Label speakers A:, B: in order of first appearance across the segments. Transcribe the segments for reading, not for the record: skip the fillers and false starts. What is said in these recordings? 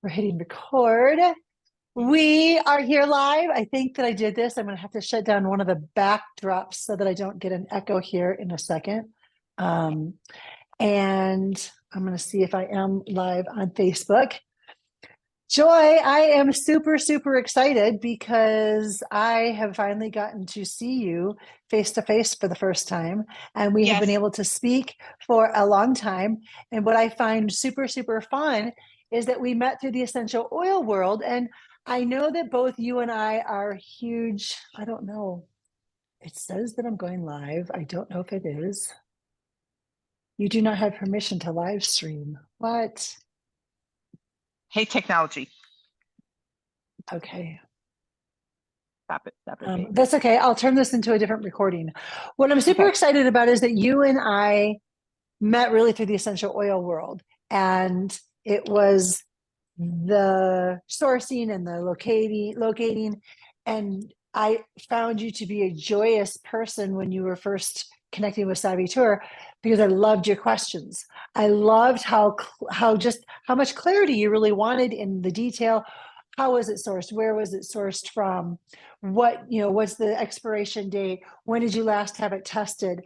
A: We're hitting record. We are here live. I think that I did this. I'm going to have to shut down one of the backdrops so that I don't get an echo here in a second. Um, and I'm going to see if I am live on Facebook. Joy, I am super, super excited because I have finally gotten to see you face to face for the first time. And we have been
B: Yes.
A: able to speak for a long time. And what I find super, super fun is that we met through the essential oil world. And I know that both you and I are huge. I don't know. It says that I'm going live. I don't know if it is. You do not have permission to live stream. What?
B: Hey, technology.
A: Okay.
B: Stop it. Baby.
A: That's okay. I'll turn this into a different recording. What I'm super
B: Okay.
A: excited about is that you and I met really through the essential oil world. And it was the sourcing and the locating. And I found you to be a joyous person when you were first connecting with Savvy Tour because I loved your questions. I loved how much clarity you really wanted in the detail. How was it sourced? Where was it sourced from? What's the expiration date? When did you last have it tested?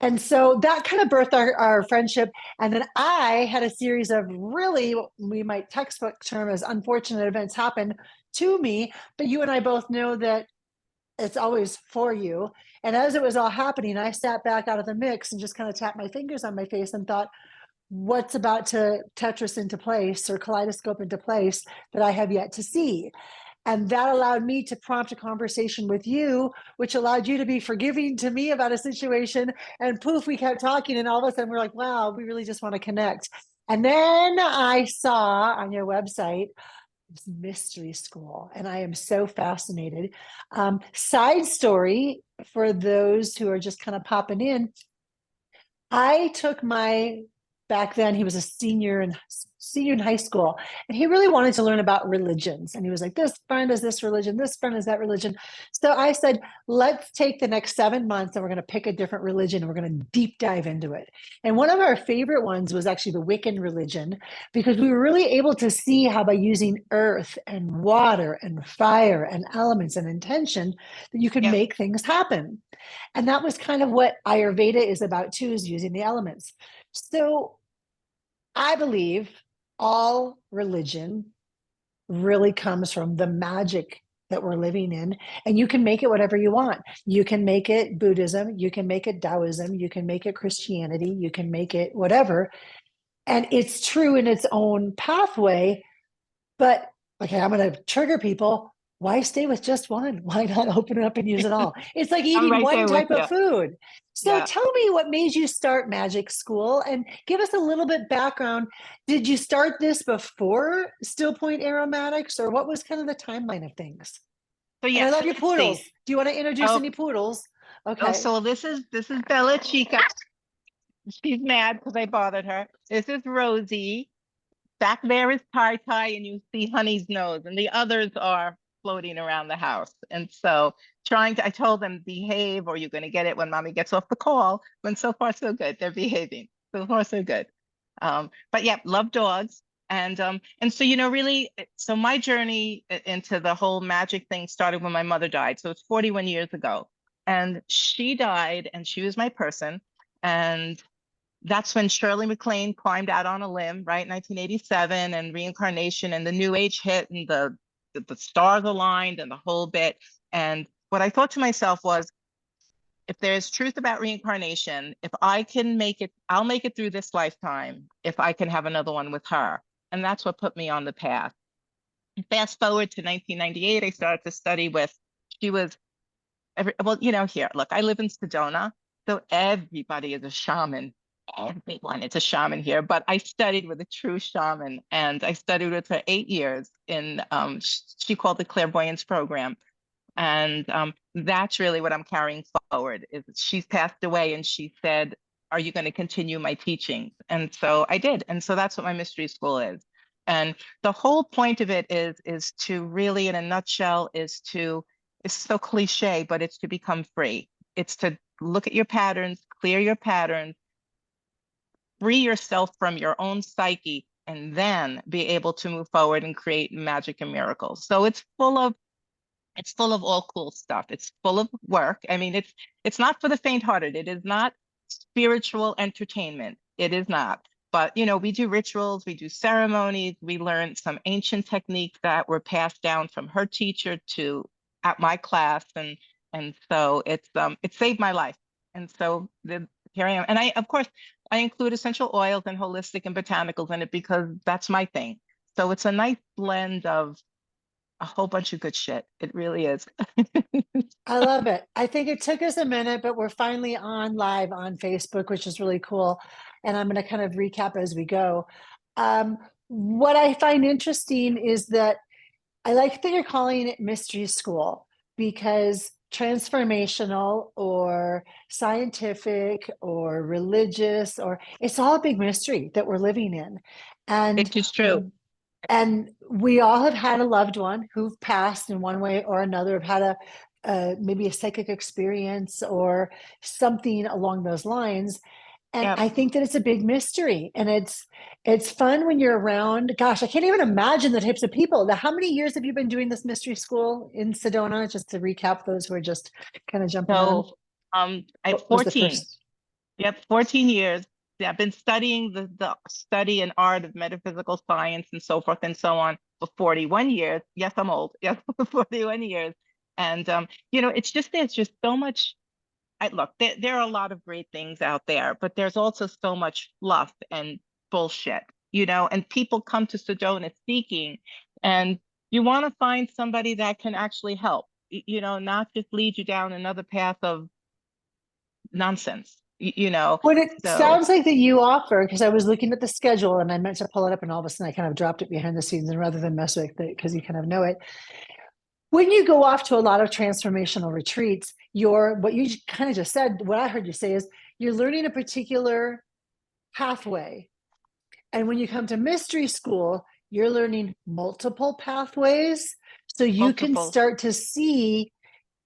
A: And so that kind of birthed our friendship. And then I had a series of really, we might textbook term as unfortunate events happen to me, but you and I both know that it's always for you. And as it was all happening, I sat back out of the mix and just kind of tapped my fingers on my face and thought, what's about to Tetris into place or kaleidoscope into place that I have yet to see? And that allowed me to prompt a conversation with you, which allowed you to be forgiving to me about a situation. And poof, we kept talking. And all of a sudden, we're like, wow, we really just want to connect. And then I saw on your website this mystery school, and I am so fascinated. Side story for those who are just kind of popping in. I took back then he was a senior in high school, and he really wanted to learn about religions. And he was like, this friend is this religion, this friend is that religion. So I said, let's take the next 7 months and we're going to pick a different religion and we're going to deep dive into it. And one of our favorite ones was actually the Wiccan religion, because we were really able to see how by using earth and water and fire and elements and intention that you could
B: Yep.
A: make things happen. And that was kind of what Ayurveda is about too, is using the elements. So I believe all religion really comes from the magic that we're living in, and you can make it whatever you want. You can make it Buddhism, you can make it Taoism, you can make it Christianity, you can make it whatever. And it's true in its own pathway. But okay, I'm going to trigger people. Why stay with just one? Why not open it up and use it all? It's like
B: I'm
A: eating
B: right
A: one
B: there with
A: type
B: you.
A: of food. So
B: Yeah.
A: tell me what made you start magic school and give us a little bit background. Did you start this before Stillpoint Aromatics, or what was kind of the timeline of things?
B: So
A: And I
B: yes,
A: love your
B: let's
A: poodles.
B: see.
A: Do you want to introduce
B: Oh,
A: any poodles?
B: oh,
A: Okay.
B: so this is Bella Chica. She's mad because I bothered her. This is Rosie. Back there is Tai Tai, and you see Honey's nose, and the others are floating around the house. And so I told them, behave, or you're going to get it when mommy gets off the call. When so far, so good. They're behaving. So far, so good. But yeah, love dogs. And so, really, so my journey into the whole magic thing started when my mother died. So it's 41 years ago. And she died, and she was my person. And that's when Shirley MacLaine climbed out on a limb, right? 1987, and reincarnation and the new age hit, and the stars aligned and the whole bit. And what I thought to myself was, if there's truth about reincarnation, if I can make it, I'll make it through this lifetime if I can have another one with her. And that's what put me on the path. Fast forward to 1998, I started to study with, she was, here, look, I live in Sedona, so everybody is a shaman. Everyone is a shaman here, but I studied with a true shaman, and I studied with her 8 years in, she called the clairvoyance program. And that's really what I'm carrying forward. Is she's passed away, and she said, are you going to continue my teachings? And so I did. And so that's what my mystery school is. And the whole point of it is to really, in a nutshell, it's so cliche, but it's to become free. It's to look at your patterns, clear your patterns, free yourself from your own psyche, and then be able to move forward and create magic and miracles. So it's full of all cool stuff. It's full of work. I mean, it's not for the faint-hearted. It is not spiritual entertainment. It is not. But we do rituals, we do ceremonies, we learn some ancient techniques that were passed down from her teacher to at my class, and so it saved my life. And so here I am. And of course, I include essential oils and holistic and botanicals in it because that's my thing. So it's a nice blend of a whole bunch of good shit. It really is.
A: I love it. I think it took us a minute, but we're finally on live on Facebook, which is really cool. And I'm going to kind of recap as we go. What I find interesting is that I like that you're calling it mystery school, because transformational or scientific or religious, or it's all a big mystery that we're living in. And
B: It is true.
A: we all have had a loved one who've passed in one way or another, have had maybe a psychic experience or something along those lines. And
B: Yep.
A: I think that it's a big mystery, and it's fun when you're around. Gosh, I can't even imagine the types of people. Now, how many years have you been doing this mystery school in Sedona? Just to recap those who are just kind of jumping on.
B: So I have
A: What was the
B: 14.
A: first?
B: Yep, 14 years. Yeah, I've been studying the study and art of metaphysical science and so forth and so on for 41 years. Yes, I'm old. Yes, 41 years. And it's there's just so much. Look, there are a lot of great things out there, but there's also so much fluff and bullshit, and people come to Sedona seeking, and you want to find somebody that can actually help, not just lead you down another path of nonsense,
A: What it
B: so.
A: sounds like that you offer, because I was looking at the schedule and I meant to pull it up, and all of a sudden I kind of dropped it behind the scenes, and rather than mess with it, because you kind of know it, when you go off to a lot of transformational retreats, what you kind of just said, what I heard you say is you're learning a particular pathway. And when you come to mystery school, you're learning multiple pathways. So you can
B: Multiple.
A: start to see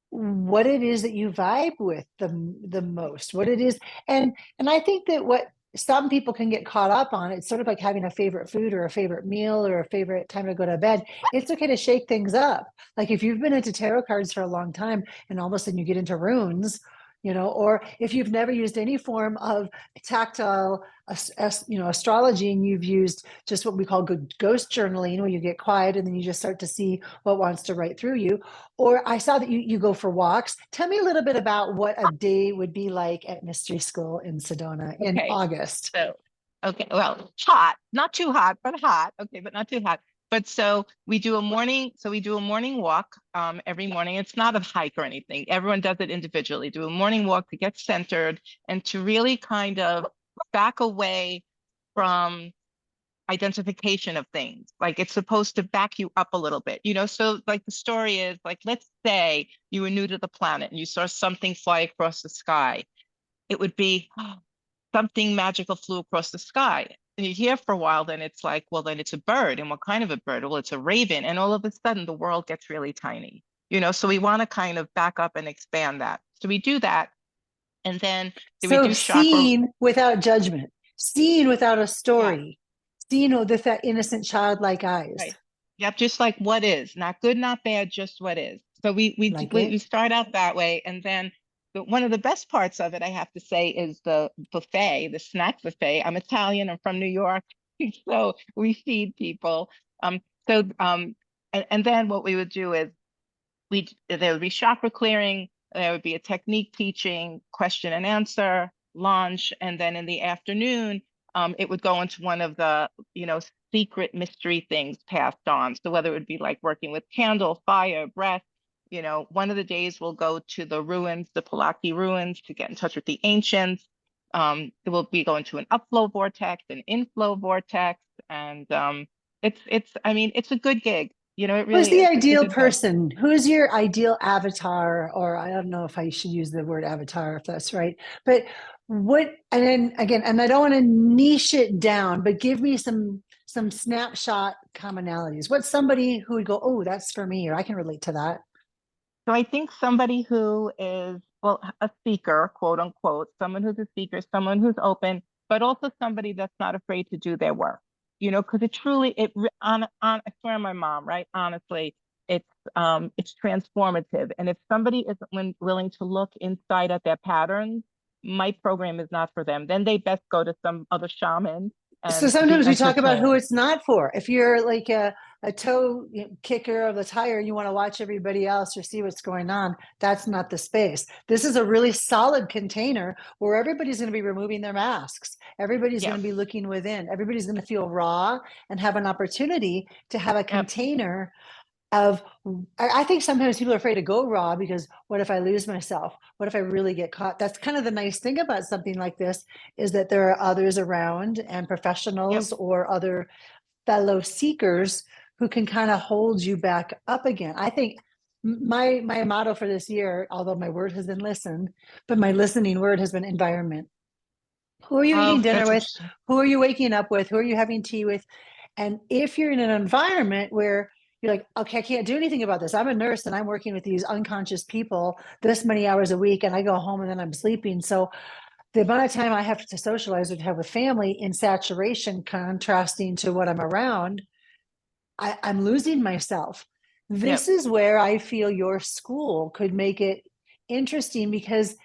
A: what it is that you vibe with the most, what it is. And I think that what some people can get caught up on, it's sort of like having a favorite food or a favorite meal or a favorite time to go to bed. It's okay to shake things up. Like if you've been into tarot cards for a long time and all of a sudden you get into runes, or if you've never used any form of tactile astrology, and you've used just what we call good ghost journaling, where you get quiet and then you just start to see what wants to write through you. Or I saw that you go for walks. Tell me a little bit about what a day would be like at Mystery School in Sedona in
B: Okay.
A: August.
B: So, okay, well, hot, not too hot, but hot. Okay, but not too hot. But so we do a morning walk every morning. It's not a hike or anything. Everyone does it individually. Do a morning walk to get centered and to really kind of back away from identification of things. Like it's supposed to back you up a little bit, So like the story is like, let's say you were new to the planet and you saw something fly across the sky. It would be something magical flew across the sky. And you hear for a while, then it's like, well, then it's a bird. And what kind of a bird? Well, it's a raven. And all of a sudden the world gets really tiny, So we want to kind of back up and expand that. So we do that. And then we
A: So
B: do chakra.
A: seeing without judgment, seeing without a
B: Yeah,
A: story, seeing with that innocent childlike eyes.
B: right. Yep, just like what is, not good, not bad, just what is. So
A: Like
B: we
A: it.
B: start out that way, and then one of the best parts of it, I have to say, is the buffet, the snack buffet. I'm Italian. I'm from New York, so we feed people. So and then what we would do is there would be chakra clearing, there would be a technique teaching, question and answer, lunch, and then in the afternoon, it would go into one of the secret mystery things passed on. So whether it would be like working with candle, fire, breath, one of the days we'll go to the ruins, the Palaki ruins, to get in touch with the ancients. It will be going to an upflow vortex, an inflow vortex, and I mean, it's a good gig. It
A: Who's
B: really
A: the
B: is. It's a
A: ideal
B: good gig.
A: person? Who's your ideal avatar? Or I don't know if I should use the word avatar, if that's right. But and then again, and I don't want to niche it down, but give me some snapshot commonalities. What's somebody who would go, oh, that's for me, or I can relate to that?
B: So I think somebody who is, well, a speaker, quote unquote, someone who's a speaker, someone who's open, but also somebody that's not afraid to do their work. because it truly, I swear on my mom, right? Honestly, it's transformative. And if somebody isn't willing to look inside at their patterns, my program is not for them. Then they best go to some other shaman
A: So
B: and be
A: sometimes we talk about who
B: entertained.
A: it's not for. If you're like a toe kicker of the tire and you want to watch everybody else or see what's going on, that's not the space. This is a really solid container where everybody's going to be removing their masks. Everybody's going
B: Yes.
A: to be looking within. Everybody's going to feel raw and have an opportunity to have a
B: Yep.
A: container of I think sometimes people are afraid to go raw because what if I lose myself? What if I really get caught? That's kind of the nice thing about something like this is that there are others around and
B: Yep.
A: professionals or other fellow seekers who can kind of hold you back up again. I think my motto for this year, although my word has been listen, but my listening word has been environment. Who are you eating
B: Oh,
A: dinner
B: that's
A: with?
B: interesting.
A: Who are you waking up with? Who are you having tea with? And if you're in an environment where you're like, okay, I can't do anything about this. I'm a nurse and I'm working with these unconscious people this many hours a week, and I go home and then I'm sleeping. So the amount of time I have to socialize or to have with family in saturation, contrasting to what I'm around, I'm losing myself. This
B: Yep.
A: is where I feel your school could make it interesting because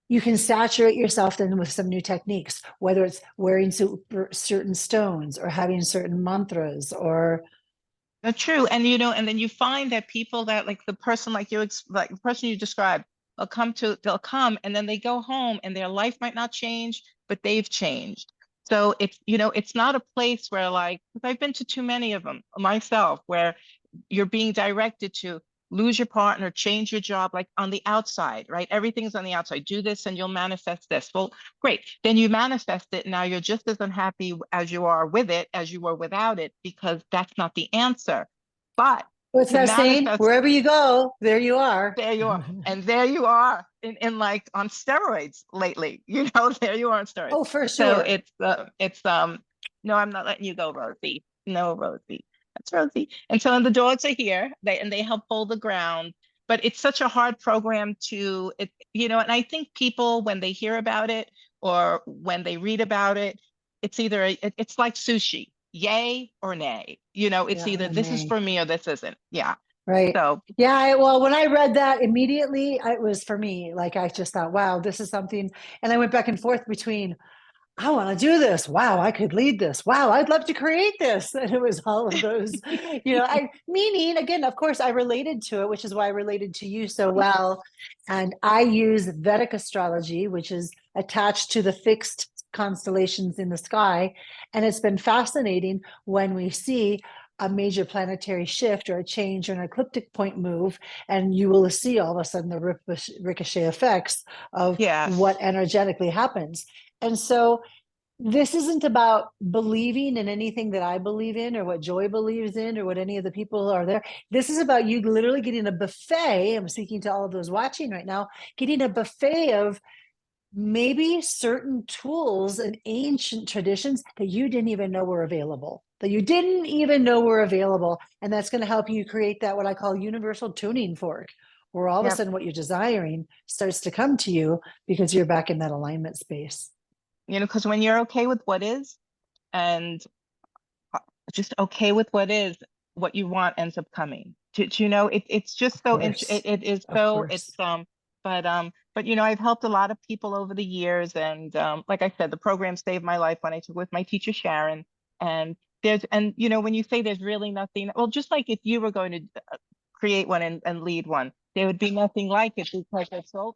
A: you can saturate yourself then with some new techniques, whether it's wearing certain stones or having certain mantras or
B: That's true. And and then you find that people that like the person like like the person you described, they'll come and then they go home and their life might not change, but they've changed. So it's not a place where like, because I've been to too many of them myself, where you're being directed to lose your partner, change your job, like on the outside, right? Everything's on the outside. Do this and you'll manifest this. Well, great. Then you manifest it. Now you're just as unhappy as you are with it as you were without it, because that's not the answer. But
A: what's
B: to
A: that saying?
B: manifest,
A: Wherever you go, there you are.
B: there you are. And there you are in like on steroids lately, there you are on steroids.
A: Oh, for
B: So
A: sure.
B: no, I'm not letting you go, Rosie. No, Rosie. That's Rosie. And so and the dogs are here. They help hold the ground. But it's such a hard program and I think people when they hear about it or when they read about it, it's either it's like sushi, yay or nay. It's
A: Yeah,
B: either
A: the
B: this is
A: name.
B: for me or this isn't. Yeah.
A: Right.
B: So
A: Yeah. Well, when I read that immediately, it was for me. Like I just thought, wow, this is something. And I went back and forth between I want to do this. Wow, I could lead this. Wow, I'd love to create this. And it was all of those, I meaning again, of course, I related to it, which is why I related to you so well. And I use Vedic astrology, which is attached to the fixed constellations in the sky. And it's been fascinating when we see a major planetary shift or a change or an ecliptic point move, and you will see all of a sudden the ricochet effects of what
B: yes.
A: energetically happens. And so this isn't about believing in anything that I believe in or what Joy believes in or what any of the people are there. This is about you literally getting a buffet. I'm speaking to all of those watching right now, getting a buffet of maybe certain tools and ancient traditions that you didn't even know were available, that you didn't even know were available. And that's going to help you create that, what I call universal tuning fork, where all of a
B: Yep.
A: sudden what you're desiring starts to come to you because you're back in that alignment space.
B: Because when you're okay with what is and uh, just okay with what is, what you want ends up coming. It's just
A: Of
B: so
A: course.
B: it is
A: Of
B: so it's
A: course.
B: but I've helped a lot of people over the years, and like I said, the program saved my life when I took with my teacher Sharon. And when you say there's really nothing, well, just like if you were going to create one and lead one, there would be nothing like it because it's so.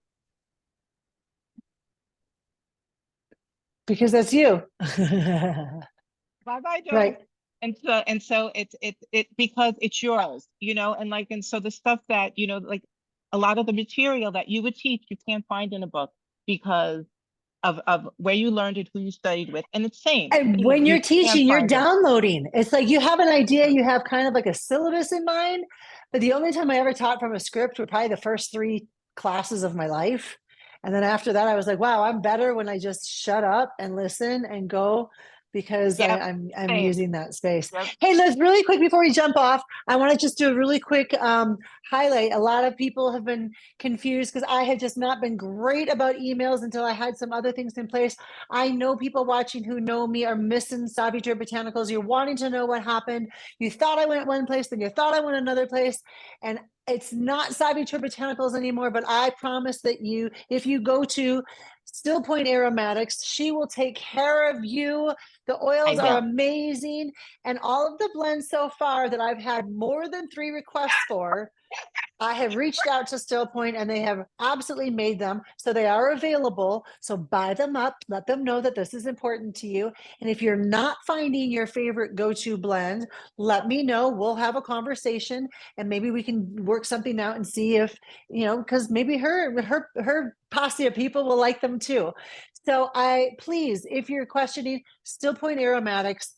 A: Because that's you.
B: Bye bye, dog.
A: Right.
B: And so it because it's yours, and so the stuff that, like a lot of the material that you would teach, you can't find in a book because of where you learned it, who you studied with. And it's
A: And
B: same,
A: when
B: you
A: you're
B: can't
A: teaching, you're
B: find it.
A: downloading. It's like you have an idea, you have kind of like a syllabus in mind. But the only time I ever taught from a script were probably the first three classes of my life. And then after that, I was like, wow, I'm better when I just shut up and listen and go because
B: Yep.
A: I'm
B: Same.
A: using that space.
B: Yep.
A: Hey, Liz, really quick before we jump off, I want to just do a really quick highlight. A lot of people have been confused because I have just not been great about emails until I had some other things in place. I know people watching who know me are missing Saviture Botanicals. You're wanting to know what happened. You thought I went one place, then you thought I went another place. And it's not Saviture Botanicals anymore, but I promise that if you go to Stillpoint Aromatics, she will take care of you. The
B: I
A: oils are
B: will.
A: amazing. And all of the blends so far that I've had more than 3 requests for, I have reached out to Stillpoint and they have absolutely made them. So they are available. So buy them up, let them know that this is important to you. And if you're not finding your favorite go-to blend, let me know. We'll have a conversation and maybe we can work something out and see if, because maybe her posse of people will like them too. So please, if you're questioning Stillpoint Aromatics,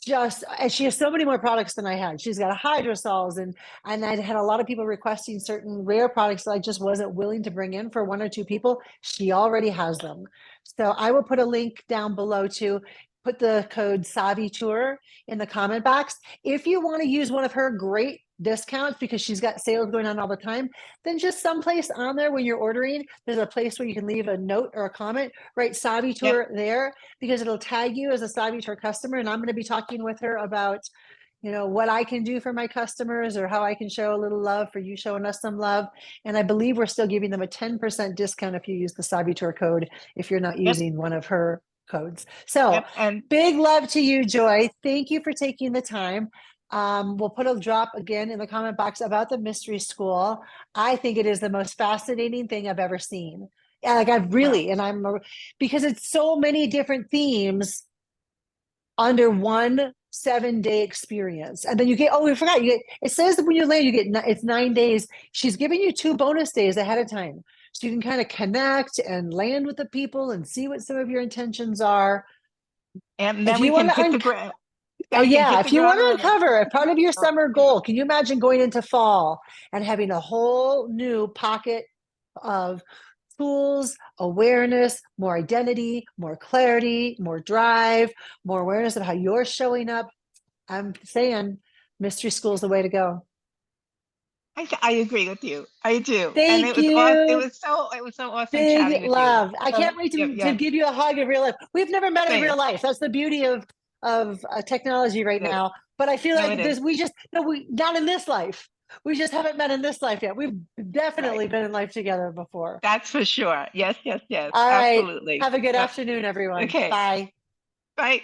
A: and she has so many more products than I had. She's got hydrosols and I had a lot of people requesting certain rare products that I just wasn't willing to bring in for 1 or 2 people. She already has them. So I will put a link down below to put the code Saviture in the comment box. If you want to use one of her great discounts because she's got sales going on all the time, then just someplace on there when you're ordering, there's a place where you can leave a note or a comment, write Saviture there, because it'll tag you as a Saviture customer. And I'm going to be talking with her about, what I can do for my customers or how I can show a little love for you showing us some love. And I believe we're still giving them a 10% discount if you use the Saviture code, if you're not using one of her codes. So
B: And
A: big love to you, Joy. Thank you for taking the time. We'll put a drop again in the comment box about the mystery school. I think it is the most fascinating thing I've ever seen. Yeah, like because it's so many different themes under one 7-day experience. And then we forgot, it says that when you land, it's 9 days. She's giving you 2 bonus days ahead of time. So you can kind of connect and land with the people and see what some of your intentions are.
B: then we can hit the ground.
A: If you want to uncover a part of your
B: Oh,
A: summer goal, can you imagine going into fall and having a whole new pocket of tools, awareness, more identity, more clarity, more drive, more awareness of how you're showing up? I'm saying mystery school is the way to go.
B: I agree with you. I do. And
A: Thank
B: it was awesome.
A: you.
B: It was so awesome chatting
A: Big
B: with you.
A: love. I can't wait to give you a hug in real life. We've never met in
B: Same.
A: real life. That's the beauty of technology right
B: It is.
A: now. But I feel
B: No,
A: like
B: it is.
A: we not in this life. We just haven't met in this life yet. We've
B: Right.
A: definitely been in life together before.
B: That's for sure. Yes, yes, yes.
A: All right.
B: Absolutely.
A: Have a good
B: Yep.
A: afternoon, everyone.
B: Okay.
A: Bye.
B: Bye.